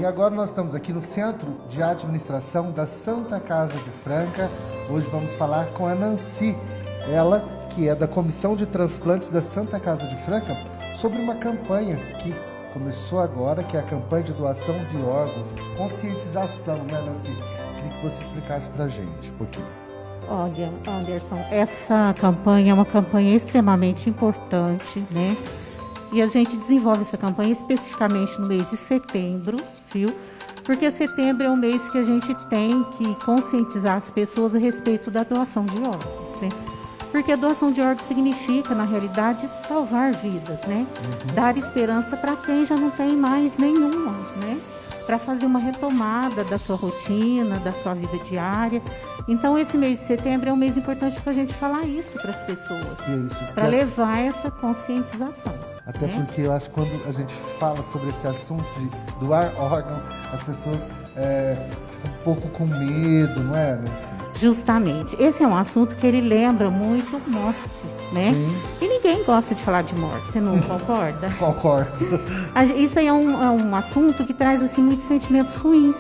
e agora nós estamos aqui no Centro de Administração da Santa Casa de Franca. Hoje vamos falar com a Nancy, ela que é da Comissão de Transplantes da Santa Casa de Franca, sobre uma campanha que começou agora, que é a campanha de doação de órgãos, conscientização, né, Nancy? Queria que você explicasse pra gente um pouquinho. Olha, Anderson, essa campanha é uma campanha extremamente importante, né? E a gente desenvolve essa campanha especificamente no mês de setembro, viu? Porque setembro é um mês que a gente tem que conscientizar as pessoas a respeito da doação de órgãos, né? Porque a doação de órgãos significa, na realidade, salvar vidas, né? Dar esperança para quem já não tem mais nenhuma, né? Para fazer uma retomada da sua rotina, da sua vida diária. Então, esse mês de setembro é um mês importante para a gente falar isso para as pessoas, para levar essa conscientização. Até porque eu acho que quando a gente fala sobre esse assunto de doar órgão, as pessoas ficam um pouco com medo, não é, Nancy? Justamente. Esse é um assunto que ele lembra muito morte, né? Sim. E ninguém gosta de falar de morte, você não concorda? Concordo. Isso aí é um assunto que traz assim, muitos sentimentos ruins.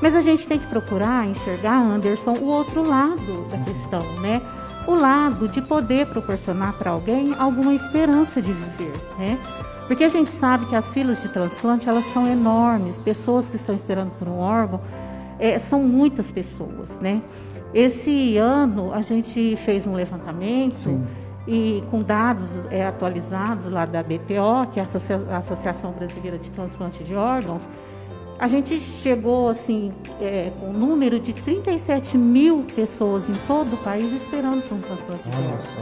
Mas a gente tem que procurar enxergar, Anderson, o outro lado da questão, né? O lado de poder proporcionar para alguém alguma esperança de viver, né? Porque a gente sabe que as filas de transplante, elas são enormes. Pessoas que estão esperando por um órgão, são muitas pessoas, né? Esse ano a gente fez um levantamento. Sim. E com dados atualizados lá da BTO, que é a Associação Brasileira de Transplante de Órgãos, a gente chegou assim, com um número de 37 mil pessoas em todo o país esperando por um transplante de órgãos.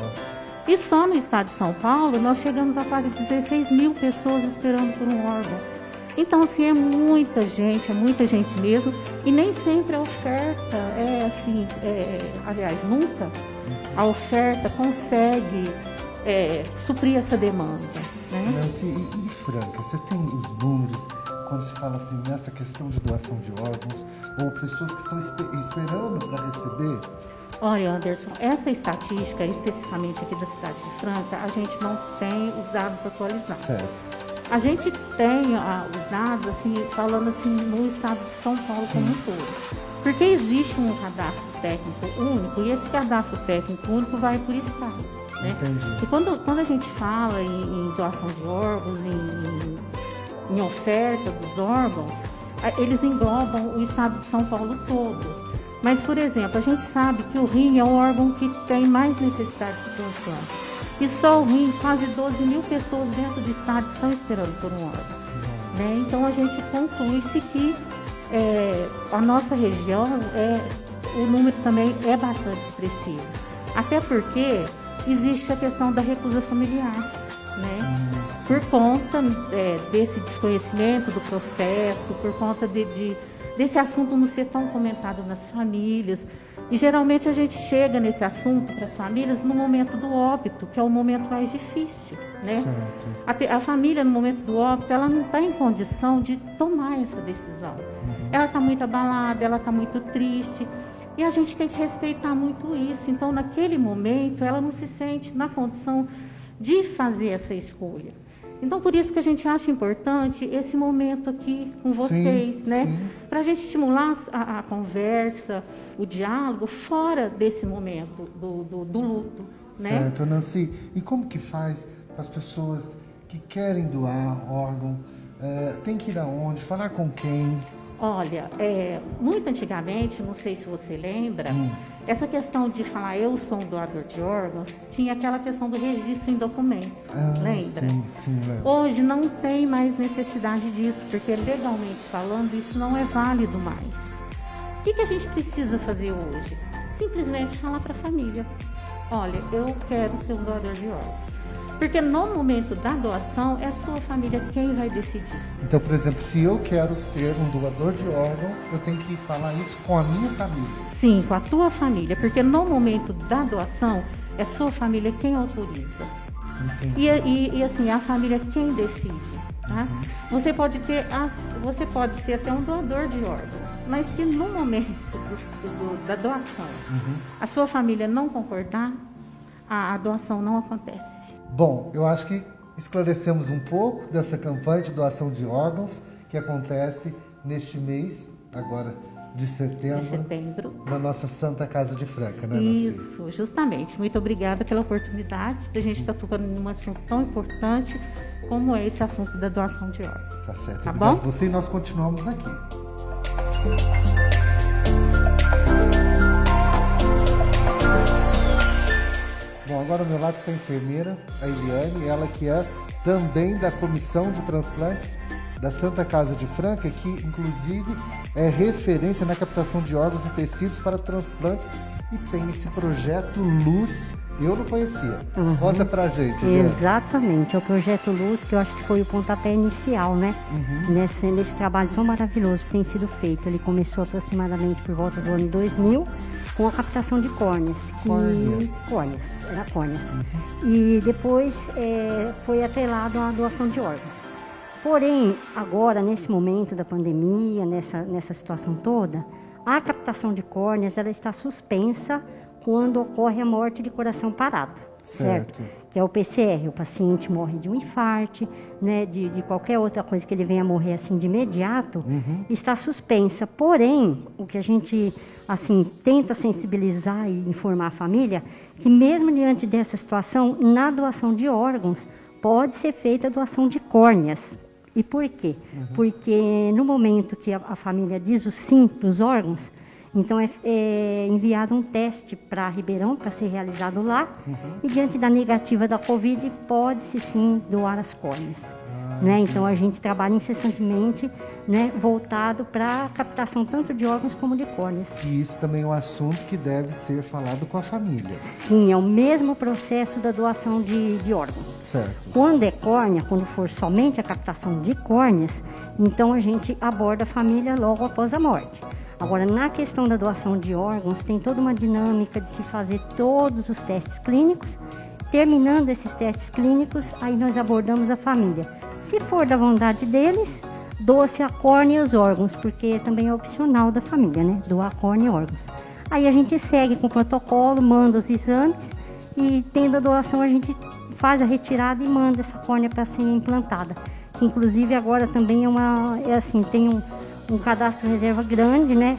E só no estado de São Paulo nós chegamos a quase 16 mil pessoas esperando por um órgão. Então, assim, é muita gente mesmo, e nem sempre a oferta aliás, nunca a oferta consegue suprir essa demanda, né? Nancy, e Franca, você tem os números quando se fala assim nessa questão de doação de órgãos, ou pessoas que estão esperando para receber? Olha, Anderson, essa estatística, especificamente aqui da cidade de Franca, a gente não tem os dados atualizados. Certo. A gente tem os dados, assim, falando assim, no estado de São Paulo. Sim. Como um todo. Porque existe um cadastro técnico único, e esse cadastro técnico único vai por estado, né? Entendi. E quando a gente fala em doação de órgãos, em oferta dos órgãos, eles englobam o estado de São Paulo todo. Mas, por exemplo, a gente sabe que o rim é um órgão que tem mais necessidade de transplante. E só o rim, quase 12 mil pessoas dentro do estado estão esperando por um órgão, né? Então, a gente conclui-se que a nossa região, o número também é bastante expressivo. Até porque existe a questão da recusa familiar, né? Por conta desse desconhecimento do processo, por conta desse assunto não ser tão comentado nas famílias. E geralmente a gente chega nesse assunto para as famílias no momento do óbito, que é o momento mais difícil, né? A família, no momento do óbito, ela não está em condição de tomar essa decisão. Ela está muito abalada, ela está muito triste, e a gente tem que respeitar muito isso. Então, naquele momento, ela não se sente na condição de fazer essa escolha. Então, por isso que a gente acha importante esse momento aqui com vocês, sim, né? Para a gente estimular a conversa, o diálogo, fora desse momento do luto, né? Certo, Nancy. E como que faz para as pessoas que querem doar órgão? Tem que ir aonde? Falar com quem? Olha, muito antigamente, não sei se você lembra, essa questão de falar eu sou um doador de órgãos, tinha aquela questão do registro em documento, lembra? Sim, lembro. Hoje não tem mais necessidade disso, porque legalmente falando, isso não é válido mais. O que a gente precisa fazer hoje? Simplesmente falar para a família, olha, eu quero ser um doador de órgãos. Porque no momento da doação, é a sua família quem vai decidir. Então, por exemplo, se eu quero ser um doador de órgão, eu tenho que falar isso com a minha família? Sim, com a tua família. Porque no momento da doação, é a sua família quem autoriza. Entendi. E assim, a família quem decide. Tá? Você pode ser até um doador de órgãos. Mas se no momento da doação, a sua família não concordar, a doação não acontece. Bom, eu acho que esclarecemos um pouco dessa campanha de doação de órgãos que acontece neste mês, agora de setembro, na nossa Santa Casa de Franca, né, Nancy? Isso, justamente. Muito obrigada pela oportunidade de a gente estar tocando num assunto tão importante como é esse assunto da doação de órgãos. Tá certo. Tá Obrigado bom? a você e nós continuamos aqui. Bom, agora ao meu lado está a enfermeira, a Eliane, ela que é também da Comissão de Transplantes da Santa Casa de Franca, que inclusive é referência na captação de órgãos e tecidos para transplantes e tem esse projeto Luz, eu não conhecia. Conta pra gente, Eliane. Exatamente, é o projeto Luz, que eu acho que foi o pontapé inicial, né? Nesse trabalho tão maravilhoso que tem sido feito. Ele começou aproximadamente por volta do ano 2000, com a captação de córneas. Córneas. E depois foi atrelado à doação de órgãos. Porém, agora, nesse momento da pandemia, nessa situação toda, a captação de córneas ela está suspensa quando ocorre a morte de coração parado, certo? Que é o PCR, o paciente morre de um infarto, né, de qualquer outra coisa que ele venha morrer assim de imediato, está suspensa. Porém, o que a gente assim tenta sensibilizar e informar a família, que mesmo diante dessa situação, na doação de órgãos, pode ser feita a doação de córneas. E por quê? Porque no momento que a família diz o sim para os órgãos, então é enviado um teste para Ribeirão para ser realizado lá, e diante da negativa da Covid, pode-se sim doar as córneas. Né? Então a gente trabalha incessantemente, né, voltado para a captação tanto de órgãos como de córneas. E isso também é um assunto que deve ser falado com a família. Sim, é o mesmo processo da doação de órgãos. Certo. Quando é córnea, quando for somente a captação de córneas, então a gente aborda a família logo após a morte. Agora, na questão da doação de órgãos, tem toda uma dinâmica de se fazer todos os testes clínicos. Terminando esses testes clínicos, aí nós abordamos a família. Se for da vontade deles, doa-se a córnea e os órgãos, porque também é opcional da família, né? Doar córnea e órgãos. Aí a gente segue com o protocolo, manda os exames e, tendo a doação, a gente faz a retirada e manda essa córnea para ser implantada. Inclusive, agora também tem um cadastro reserva grande, né?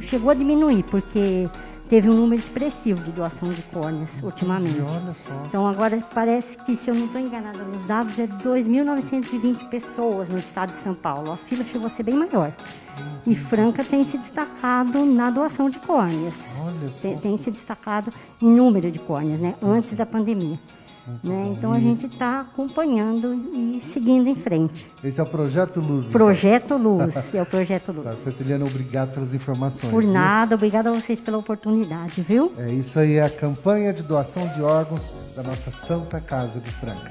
Chegou a diminuir, porque teve um número expressivo de doação de córneas ultimamente. Olha só. Então agora parece que, se eu não estou enganada nos dados, é 2.920 pessoas no estado de São Paulo. A fila chegou a ser bem maior. E Franca tem se destacado na doação de córneas. Olha só. Tem se destacado em número de córneas, né? Antes da pandemia. Né? Então a gente está acompanhando e seguindo em frente. Esse é o Projeto Luz. Projeto Luz, é o Projeto Luz. Tá, Eliane, obrigado pelas informações. Por viu? nada, obrigada a vocês pela oportunidade, viu? É isso aí, a campanha de doação de órgãos da nossa Santa Casa de Franca.